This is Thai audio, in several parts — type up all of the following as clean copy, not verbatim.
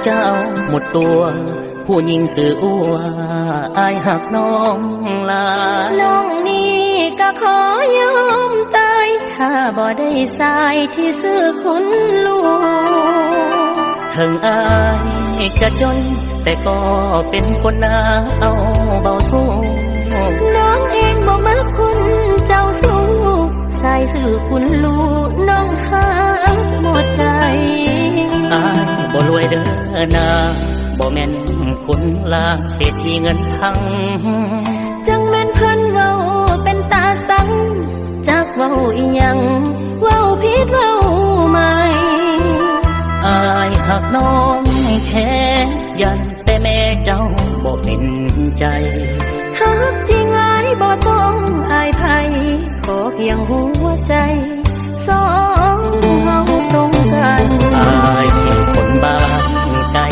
เจ้าหมดตัวผู้หญิงสื่ออัวอายหักน้องลาน้องนี่ก็ขอยอมตายถ้าบ่ได้สายที่ซื้อคุณลูกถึงอายจะจนแต่ก็เป็นคนหน้าเอาเบาทุกน้องเองบ่มักคุณเจ้าสู้สายซื้อคุณลูกน้องหักหมดใจอายบ่รวยเด้อนาบ่แม่นคนลางเศรษฐีเงินทั้งจังแม่นเพิ่นเว้าเป็นตาสังจักเว้าอีหยังเว้าผิดเว้าใหม่อายหักน้องแค่ยันแต่แม่เจ้าบ่เป็นใจหักจริงอายบ่ต้องอายไผขอเพียงหัวใจสองเฮาตรงกันอายแค่คนบ้านไกล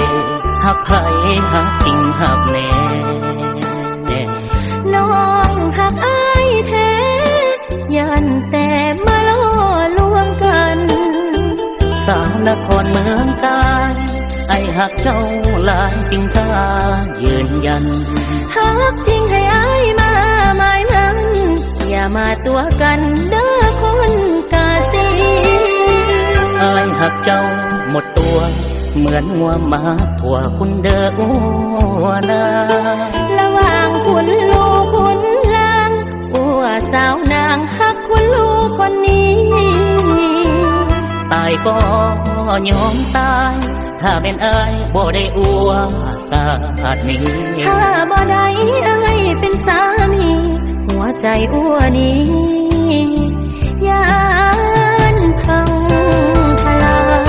หักไผหักจริงหักแน่น้องหักอายแท้ยันแต่มาล่อลวงกันสาวนครเมืองกาญไอ้หักเจ้าหลายจริงกล้ายืนยันหักจริงให้อายมาหมายมันอย่ามาตัวกันเด้อคนกาสีอายหักเจ้าหมดตัวเหมือนงัวมาทั่วคุณเด้ออัวนาระหว่างคุณลูกคุณลางอัวสาวนางหักคุณลูกคนนี้ตายก็ยอมตายถ้าเป็นอายบ่ได้อัวสาดนี้ถ้าบ่ได้อายเป็นสามีหัวใจอัวนี้ยานพังทลาย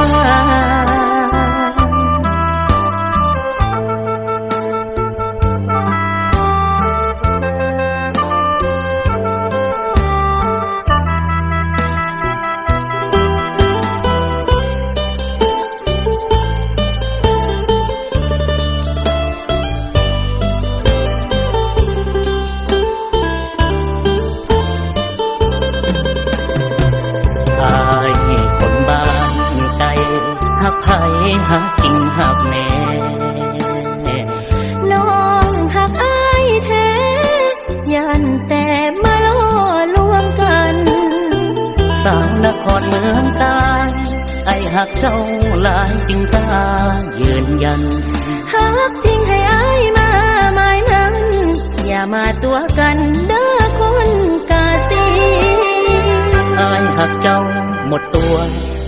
หักไผหักจริงหักแน่น้องหักอายแท้ยันแต่มาล่อลวงกันสาวนครเมืองกาญไอ้หักเจ้าหลายจริงกล้ายืนยันหักจริงให้อายมาหมายมันอย่ามาตัวกันเด้อคนกาสีอายหักเจ้าหมดตัว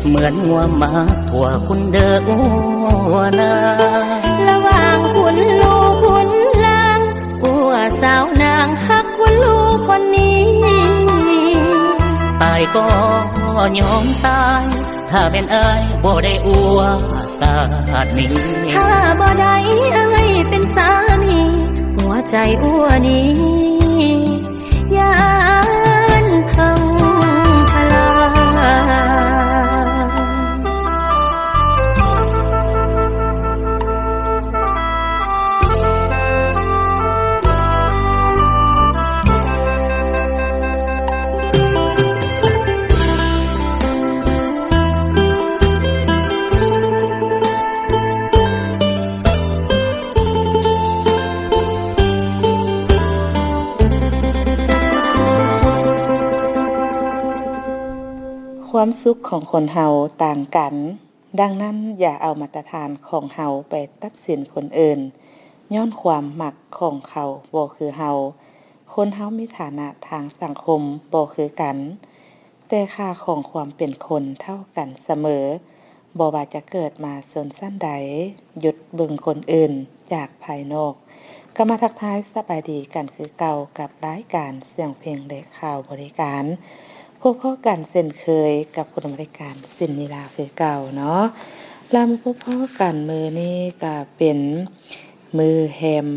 เหมือนงัวมาทั่วคุณเด้ออัวนาระหว่างคุณลูกคุณลางอัวสาวนางหักคุณลูกคนนี้ตายก็ยอมตายถ้าเป็นอายบ่ได้อัวสาดนี้ถ้าบ่ได้อายเป็นสามีหัวใจอัวนี้ยานพังทลายความสุขของคนเฮาต่างกันดังนั้นอย่าเอามาตรฐานของเฮาไปตัดสินคนอื่นย้อนความมักของเขาบ่คือเฮาคนเฮามีฐานะทางสังคมบ่คือกันแต่ค่าของความเป็นคนเท่ากันเสมอบ่ว่าจะเกิดมาชนชั้นใดหยุดเบิ่งคนอื่นจากภายนอกก็มาทักทายสบายดีกันคือเก่ากับรายการเสียงเพลงและข่าวบริการพบกันเช่นเคยกับผู้ดำเนินรายการสินนิลาคือเก่าเนาะลำพบกันมื้อนี้ก็เป็นมื้อแฮม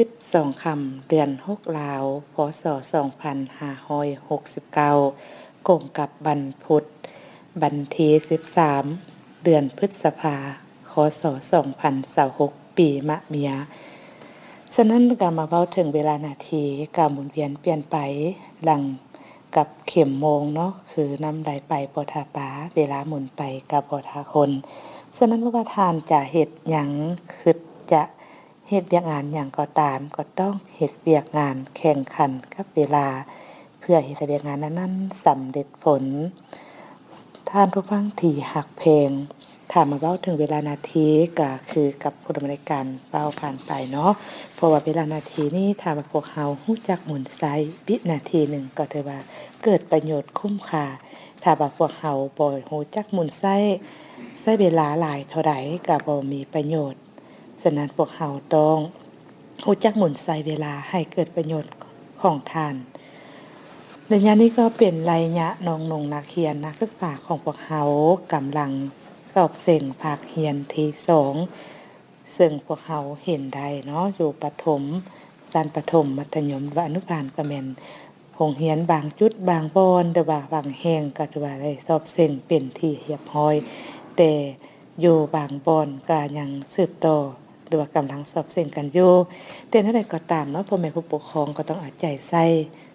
12ค่ำเดือน6ลาวพศ2569กงกับวันพุธวันที่13เดือนพฤษภาคมคศ2026ปีมะเมียฉะนั้นก็มาเว้าถึงเวลานาทีก็หมุนเวียนเปลี่ยนไปหลังกับเข็มโมงเนาะคือน้ำใดไปบ่ทาปาเวลาหมุนไปกับบ่ทาคน ฉะนั้นว่าทานจะเฮ็ดหยังคิดจะเฮ็ดเวียกงานหยังก็ตามก็ต้องเฮ็ดเวียกงานแข่งขันกับเวลาเพื่อเฮ็ดให้เวียกงานนั้นๆสำเร็จผลท่านผู้ฟังที่ฮักเพลงถ้ามาเว้าถึงเวลานาทีก็คือกับผู้ดำเนินการเว้าผ่านไปเนาะเพราะว่าเวลานาทีนี้ถ้าว่าพวกเฮารู้จักหมุนไซวินาทีหนึ่งก็ถือว่าเกิดประโยชน์คุ้มค่าถ้าว่าพวกเฮาบ่รู้จักหมุนไซเวลาหลายเท่าใดก็บ่มีประโยชน์ฉะนั้นพวกเฮาต้องรู้จักหมุนไซเวลาให้เกิดประโยชน์ของท่านระยะนี้ก็เป็นระยะน้องๆนักเรียนนักศึกษาของพวกเฮากำลังสอบเส่งภาคเรียนที่2ซึ่งพวกเฮาเห็นได้เนาะอยู่ประถมชั้นประถมมัธยมและอนุบาลก็แม่นโรงเรียนบางจุดบางบอนหรือว่าบางแห่งก็ถือว่าได้สอบเส่งเป็นที่เรียบร้อยแต่อยู่บางบอนก็ยังสืบต่อหรือว่ากำลังสอบเส่งกันอยู่แต่นั่นใดก็ตามเนาะพ่อแม่ผู้ปกครองก็ต้องเอาใจใส่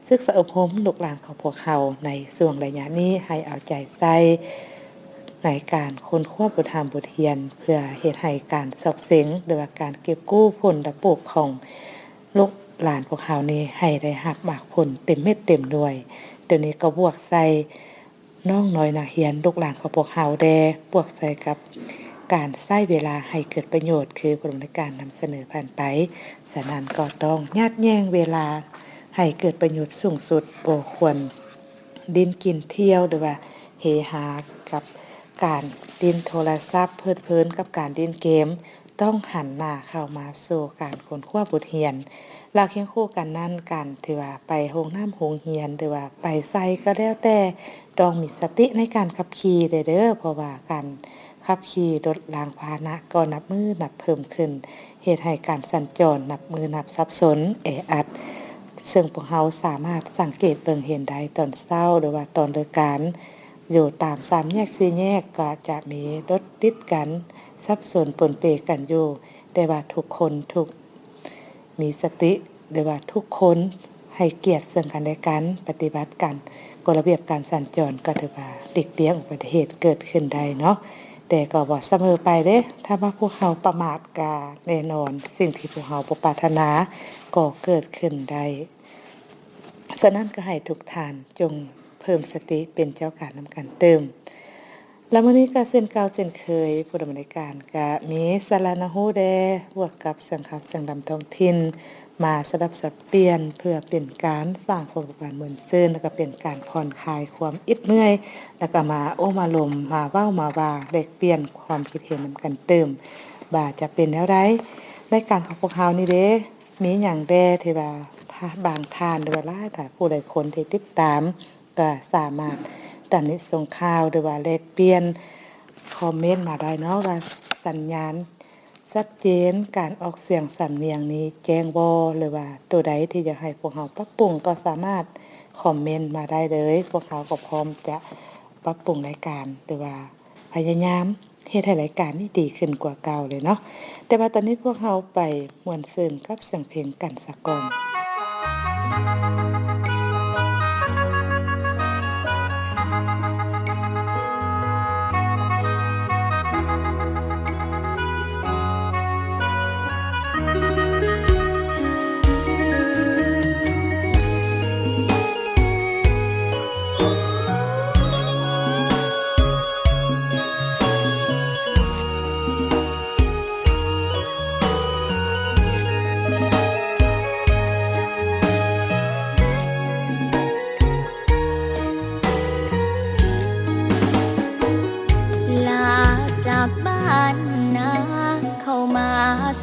ศึกษาอบรมลูกหลานของพวกเฮาในช่วงระยะนี้ให้เอาใจใส่ในการค้นคว้าบทบทเรียนเพื่อเฮ็ดให้การสอบเส็งหรือว่าการเก็บกู้ผลและปลูกของลูกหลานพวกเฮานี้ให้ได้รับมากผลเต็มเม็ดเต็มหน่วยเดี๋ยวนี้ก็บวกใส่น้องน้อยนักเรียนลูกหลานของพวกเฮาแดบวกใส่กับการใช้เวลาให้เกิดประโยชน์คือผู้ดำเนินการนำเสนอผ่านไปฉะนั้นก็ต้องยัดแย่งเวลาให้เกิดประโยชน์สูงสุดบ่ควรดิ้นกินเที่ยวหรือว่าเฮฮากับการดิ้นโทรศัพท์เพลิดเพลินกับการดิ้นเกมต้องหันหน้าเข้ามาสู่การค้นคว้าบทเรียนแล้วเคียงคู่กันนั้นการที่ว่าไปโรงโรงเรียนหรือว่าไปไสก็แล้วแต่ต้องมีสติในการขับขี่เด้อเพราะว่าการขับขี่รถรางพาหนะก็นับมือนับเพิ่มขึ้นเฮ็ดให้การสัญจรนับมือนับสับสนแออัดซึ่งพวกเฮาสามารถสังเกตเบิ่งเห็นได้ตอนเช้าหรือว่าตอนเลิกการอยู่ตาม3แยก4แยกก็จะมีรถติดกันสับสนปนเปกันอยู่แต่ว่าทุกคนมีสติหรือว่าทุกคนให้เกียรติซึ่งกันและกันปฏิบัติกันกฎระเบียบการสัญจรก็ถือว่าหลีกเลี่ยงอุบัติเหตุเกิดขึ้นได้เนาะแต่ก็บ่เสมอไปเด้ถ้าว่าพวกเฮาประมาทก็แน่นอนสิ่งที่พวกเฮาบ่ปรารถนาก็เกิดขึ้นได้ฉะนั้นก็ให้ทุกท่านจงเพิ่มสติเป็นเจ้าการนำกันเติมแล้วมื้อนี้ก็เช่นเก่าเช่นเคยผู้ดำเนินการก็มีสาระหูแดบวกกับเสียงข่าวเสียงดำท้องถิ่นมาสลับสับเปลี่ยนเพื่อเป็นการสร้างความรู้เหมือนซื่นแล้วก็เป็นการผ่อนคลายความอิดเมื่อยแล้วก็มาโอ้มาลมมาเว้ามาว่าแลกเปลี่ยนความคิดเห็นนำกันเติมบ่าจะเป็นแนวใดรายการของพวกเฮานี่เด้มีหยังแดที่ว่าถ้าบางท่านหรือว่าหลายท่านผู้ใดคนที่ติดตามก็สามารถตามนี้ส่งข่าวหรือว่าแลกเปลี่ยนคอมเมนต์มาได้เนาะว่าสัญญาณชัดเจนการออกเสียงสำเนียงนี้แจ้งบ่หรือว่าตัวใดที่จะให้พวกเราปรับปรุงก็สามารถคอมเมนต์มาได้เลยพวกเราก็พร้อมจะปรับปรุงรายการหรือว่าพยายามเฮ็ดให้รายการนี้ดีขึ้นกว่าเก่าเลยเนาะแต่ว่าตอนนี้พวกเราไปม่วนซื่นกับเสียงเพลงกันสักก่อน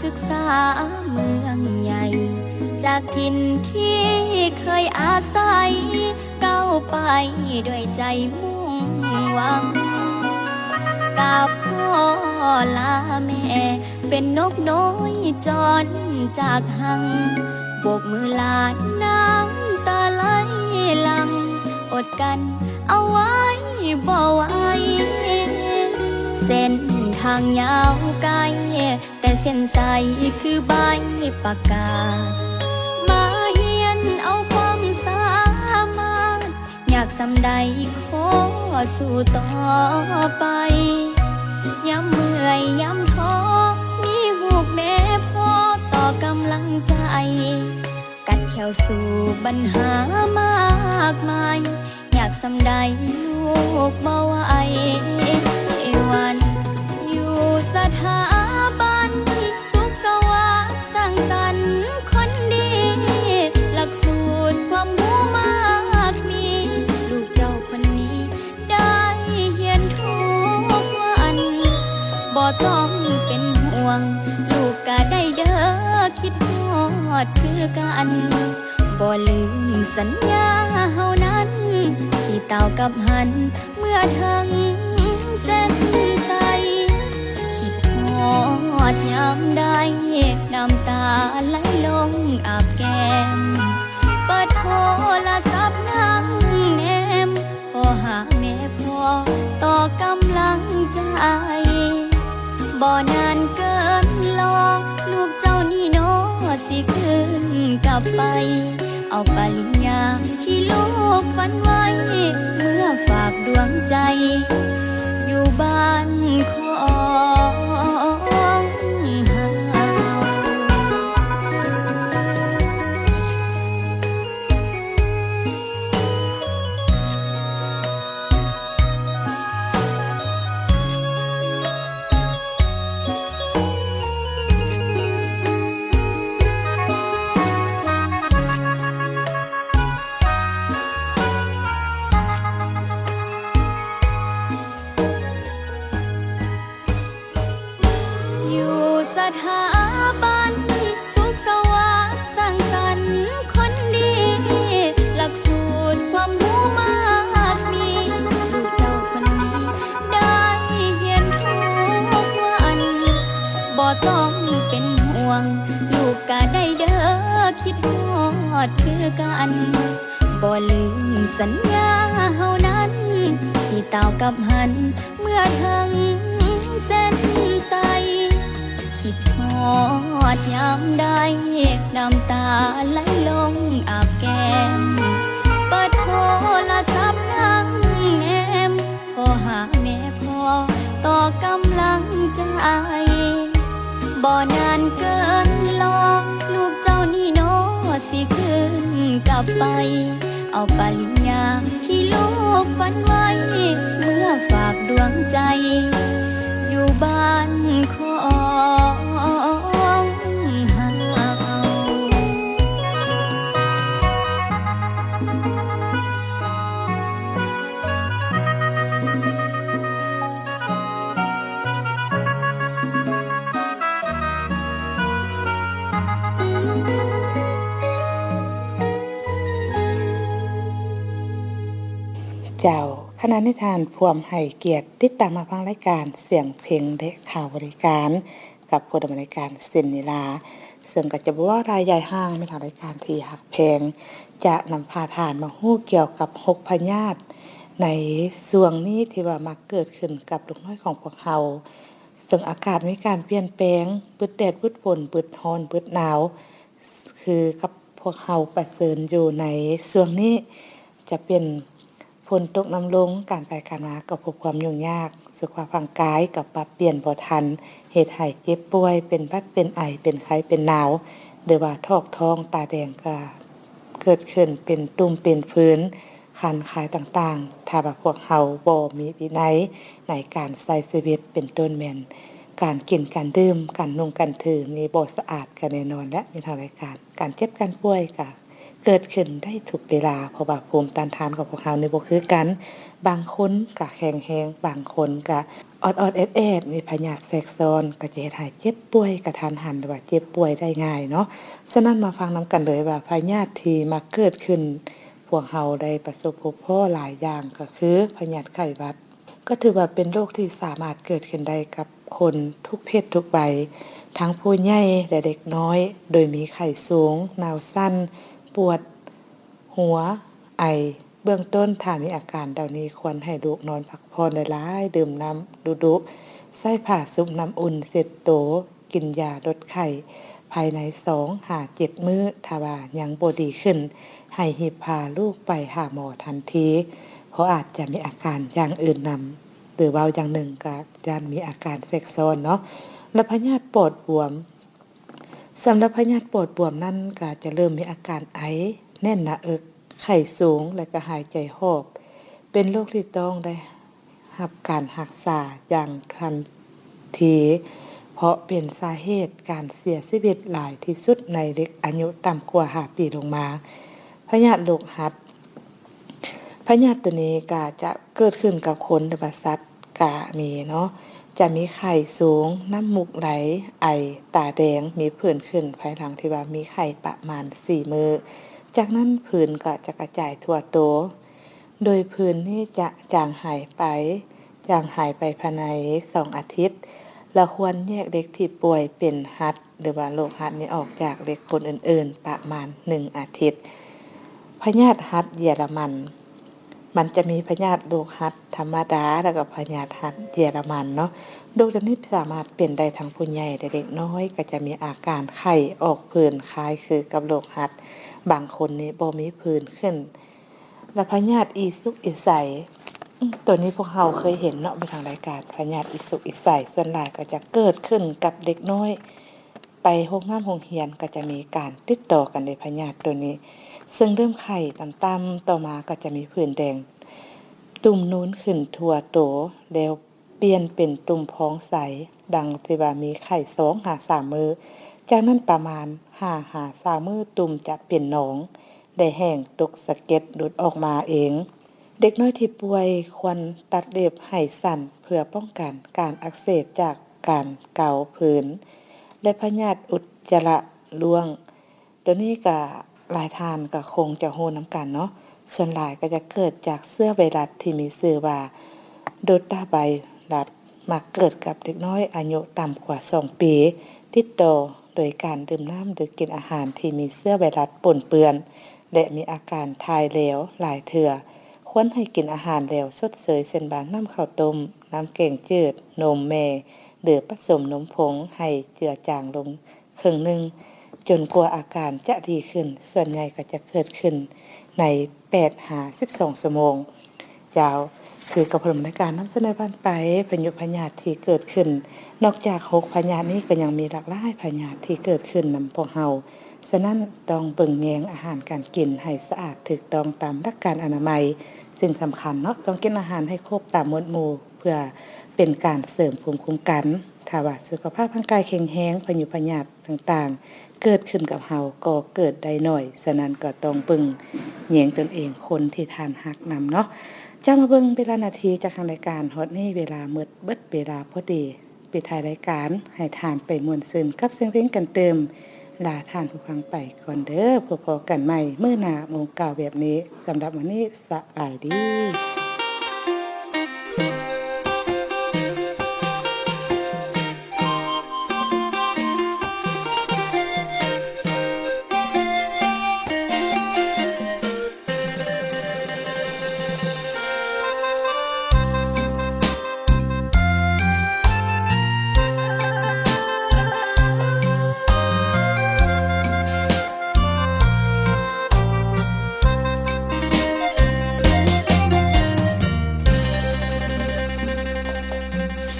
ศึกษาเมืองใหญ่จากถิ่นที่เคยอาศัยก้าวไปด้วยใจมุ่งหวังกับพ่อลาแม่เป็นนกน้อยจรจากหังโบกมือลาน้ำตาไหลหลังอดกันเอาไว้บ่ไหวเส้นทางยาวไกลแต่เส้นใสคือใบปากกามาเฮียนเอาความสามารถอยากสำใดขอสู้ต่อไป ย้ำเมื่อยย้ำท้อมีหูกแม่พ่อต่อกำลังใจกัดแขวสู่ปัญหามากมายอยากสำใดลูกบ่ไหววันอยู่สถาบันสุขสวัสดิ์สร้างสรรค์คนดีหลักสูตรความรู้มากมีลูกเจ้าคนนี้ได้เรียนทุกวันบ่ต้องเป็นห่วงลูกก็ได้เด้อคิดฮอดคือกันบ่ลืมสัญญาเฮานั้นสิเต่ากับหันเมื่อถึงเส้นชัยคิดฮอดยามใดน้ำตาไหลลงอาบแก้มเปิดโทรศัพท์นั่งแนมขอหาแม่พ่อต่อกำลังใจบ่นานเกินรอลูกเจ้านี่น้อสิขึ้นกลับไปเอาปริญญาที่ลูกฝันไว้เมื่อฝากดวงใจอยู่บ้านของเฮา อยู่สถาบันสุขสวัสดิ์สร้างสรรค์คนดีหลักสูตรความรู้มากมีลูกเจ้าคนนี้ได้เรียนทุกวันบ่ต้องเป็นห่วงลูกก็ได้เด้อคิดฮอดคือกันบ่ลืมสัญญาเฮานั้นสิเต่ากับหันเมื่อถึงเส้นชัยคิดฮอดยามใดน้ำตาไหลลงอาบแก้มเปิดโทรศัพท์นั่งแนมขอหาแม่พ่อต่อกำลังใจบ่นานเกินรอลูกเจ้านี่น้อสิขึ้นกลับไปเอาปริญญาที่ลูกฝันไว้เมื่อฝากดวงใจอยู่บ้านของเฮา เจ้าคณะนิทานพวมให้เกียรติติดตามมาฟังรายการเสียงเพลงและข่าวบริการกับผู้ดำเนินรายการเส้นนิลาซึ่งก็จะบอกว่ารายใหญ่ห้างไม่ทางรายการที่หักแพงจะนำพาทานมาฮู้เกี่ยวกับ6พยาธิในช่วงนี้ที่ว่ามักเกิดขึ้นกับลูกน้อยของพวกเฮาซึ่งอากาศมีการเปลี่ยนแปลงบึดแดดบึดฝนบึดร้อนบึดหนาวคือกับพวกเฮาประเสริญอยู่ในช่วงนี้จะเป็นฝนตกน้ำลงการไปการมาก็พบความยุ่งยากสุขภาพร่างกายกับปรับเปลี่ยนบ่ทันเหตุให้เจ็บป่วยเป็นหวัดเป็นไอเป็นไข้เป็นหนาวหรือว่าท้องท้องตาแดงก็เกิดขึ้นเป็นตุ่มเป็นพื้นคันคายต่างๆถ้าว่าพวกเฮาบ่มีวินัยในการใช้ชีวิตเป็นต้นแม่นการกินการดื่มการนุ่งการถือนี่บ่สะอาดกันแน่นอนและมีทางรายการเจ็บการป่วยก็เกิดขึ้นได้ทุกเวลาเพราะว่าภูมิต้านทานของพวกเฮานี่บ่คือกันบางคนก็แข็งแรงบางคนก็ออดๆแอดๆมีพยาธิแทรกซ้อนก็จะเฮ็ดให้เจ็บป่วยกระทันหันหรือว่าเจ็บป่วยได้ง่ายเนาะฉะนั้นมาฟังนํกันเลยว่าพยาธิที่มักเกิดขึ้นพวกเฮาได้ประสบพบพบหลายอย่างก็คือพยาธิไข้หวัดก็ถือว่าเป็นโรคที่สามารถเกิดขึ้นได้กับคนทุกเพศทุกวัยทั้งผู้ใหญ่และเด็กน้อยโดยมีไข้สูงหนาวสั่นปวดหัวไอเบื้องต้นถ้ามีอาการเหล่านี้ควรให้ลูกนอนพักผ่อนหลายๆดื่มน้ำดุๆใส่ผ้าซุบน้ำอุ่นเสร็จโตกินยาลดไข้ภายใน 2-7 มื้อถ้าว่ายังบ่ดีขึ้นให้รีบพาลูกไปหาหมอทันทีเพราะอาจจะมีอาการอย่างอื่นนำโ รือเว้าอย่างหนึ่งก็ย่านมีอาการแทรกซ้อนเนาะและพยาธิปอดบวมสำหรับพยาธิปอดบวมนั้นก็จะเริ่มมีอาการไอแน่นหน้าอกไข้สูงและก็หายใจหอบเป็นโรคที่ต้องได้รับการรักษาอย่างทันทีเพราะเป็นสาเหตุการเสียชีวิตหลายที่สุดในเด็กอายุต่ำกว่า5ปีลงมาพยาธิโรคหัดพยาธิตัวนี้ก็จะเกิดขึ้นกับคนหรือว่าสัตว์ก็มีเนาะจะมีไข้สูงน้ำมูกไหลไอตาแดงมีผื่นขึ้นภายหลังที่ว่ามีไข้ประมาณ4มื้อจากนั้นผื่นก็จะกระจายทั่วตัวโดยผื่นนี้จะจางหายไปภายใน2อาทิตย์เราควรแยกเด็กที่ป่วยเป็นหัดหรือว่าโรคหัดนี้ออกจากเด็กคนอื่นๆประมาณ1อาทิตย์พยาธิหัดเยอรมันจะมีพยาธิโรคหัดธรรมดาแล้วก็พยาธิหัดเยอรมันเนาะโรคชนิดสามารถเป็นได้ทั้งผู้ใหญ่และเด็กน้อยก็จะมีอาการไข้ออกผื่นคล้ายคือกับโรคหัดบางคนนี่บ่มีผื่นขึ้นและพยาธิอีสุกอีใสตัวนี้พวกเราเคยเห็นเนาะไปทางรายการพยาธิอีสุกอีใสส่วนหลายก็จะเกิดขึ้นกับเด็กน้อยไปโรงโรงเรียนก็จะมีการติดต่อกันในพยาธิตัวนี้ซึ่งเริ่มไข้ต่ำๆต่อมาก็จะมีผื่นแดงตุ่มนูนขึ้นทั่วโตแล้วเปลี่ยนเป็นตุ่มพองใสดังที่ว่ามีไข้2-3 มื้อจากนั้นประมาณ5-3 มื้อตุ่มจะเป็นหนองได้แห้งตกสะเก็ดหลุดออกมาเองเด็กน้อยที่ป่วยควรตัดเล็บให้สั้นเพื่อป้องกันการอักเสบจากการเกาผื่นและพยาธิอุจจาระร่วงตัวนี้ก็หลายท่านก็คงจะโหนำกันเนาะส่วนหลายก็จะเกิดจากเชื้อไวรัสที่มีชื่อว่าโดตาไวรัสมักเกิดกับเด็กน้อยอายุต่ำกว่า2 ปีติดต่อโดยการดื่มน้ำหรือกินอาหารที่มีเชื้อไวรัสปนเปื้อนและมีอาการถ่ายเหลวหลายเทื่อควรให้กินอาหารเหลวสดเสยเช่นบางน้ำข้าวต้มน้ำแกงจืดนมแม่หรือผสมนมผงให้เจือจางลงครึ่งนึงจนกว่าอาการจะดีขึ้นส่วนใหญ่ก็จะเกิดขึ้นใน8-12 ชั่วโมงยาวคือกระผมในการนำเสนอผ่านไปพยาธิที่เกิดขึ้นนอกจาก6พยาธินี้ก็ยังมีหลากหลายพยาธิที่เกิดขึ้นนำพวกเฮาฉะนั้นต้องเบิ่งแยงอาหารการกินให้สะอาดถูกต้องตามหลักการอนามัยสิ่งสำคัญเนาะต้องกินอาหารให้ครบตามหมวดหมู่เพื่อเป็นการเสริมภูมิคุ้มกันถ้าว่าสุขภาพร่างกายแข็งแรงพยาธิต่างๆเกิดขึ้นกับเฮาก็เกิดได้น้อยฉะนั้นก็ต้องเบิ่งแยงตนเองคนที่ทานหักนำเนาะจะมาเบิ่งเวลานาทีจากทางรายการฮอดนี้เวลามืดเบิดเวลาพอดีปิดท้ายรายการให้ทานไปม่วนซื่นกับเสียงเพลงกันเติมลาท่านผู้ฟังไปก่อนเด้อพบกันใหม่มื้อหน้าโมงเก่าแบบนี้สำหรับวันนี้สบายดี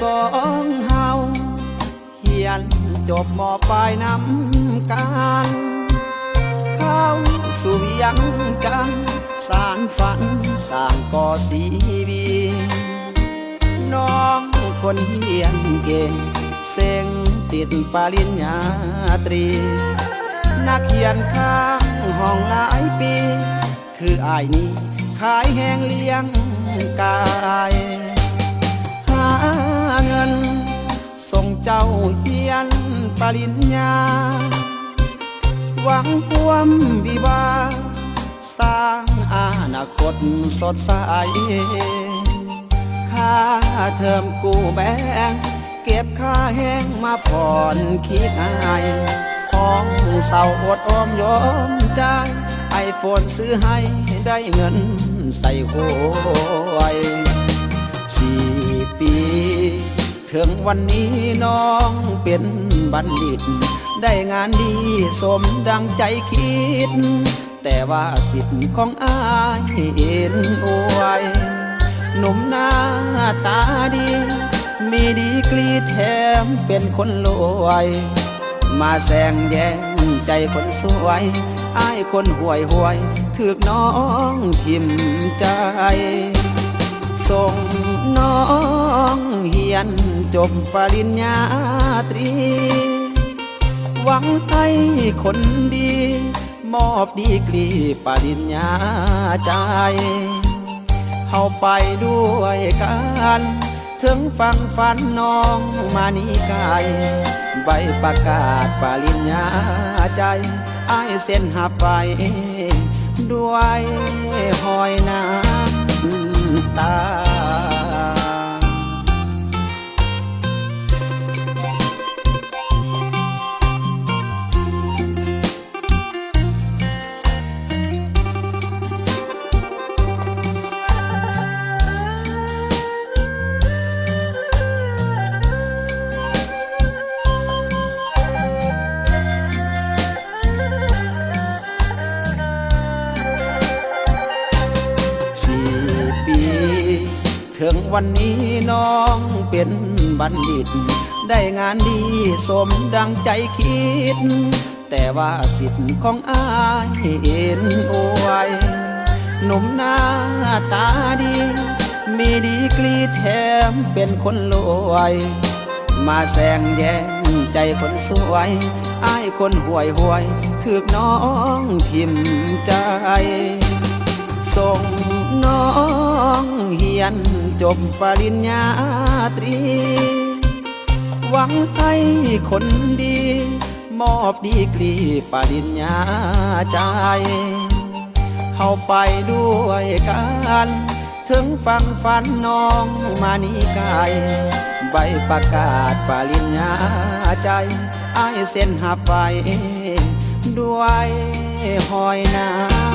สองเฮาเฮียนจบม.ปลายนำกันเข้าสู่ยังกันสารฝันสร้างก่อสีวีน้องคนเฮียนเก่งเซ็งติดปริญญาตรีนักเขียนข้างห้องหลายปีคืออ้ายนี้ขายแห้งเลี้ยงกายหาเงินส่งเจ้าเฮียนปริญญาหวังความวิวาสร้างอนาคตสดใสค่าเทอมกู้แบงเก็บค่าแห้งมาผ่อนคิดอายห้องเศร้าอดออมยอมใจไอโฟนซื้อให้ได้เงินใส่โอย4 ปีถึงวันนี้น้องเป็นบัณฑิตได้งานดีสมดังใจคิดแต่ว่าสิทธิ์ของอ้ายเอ็นอวย หนุ่มหน้าตาดีมีดีกรีแถมเป็นคนรวยมาแซงแย่งใจคนสวยอ้ายคนห่วยห่วยถึกน้องทิ่มใจส่งน้องเฮียนจบปริญญาตรีหวังให้คนดีมอบดีกรีปริญญาใจเฮาไปด้วยกันถึงฟังฝันน้องมานีกายใบประกาศปริญญาใจอ้ายเส้นหับไปด้วยหอยน้ำตาถึงวันนี้น้องเป็นบัณฑิตได้งานดีสมดังใจคิดแต่ว่าสิทธิ์ของอ้ายเอ็นอวยหนุ่มหน้าตาดีมีดีกรีแถมเป็นคนรวยมาแซงแย่งใจคนสวยอ้ายคนห่วยห่วยถึกน้องทิ่มใจส่งน้องเฮียนจบปริญญาตรีหวังให้คนดีมอบดีกรีปริญญาใจเฮาไปด้วยกันถึงฟังฝันน้องมานีกายใบประกาศปริญญาใจอ้ายเส้นหับไปด้วยหอยน้ำ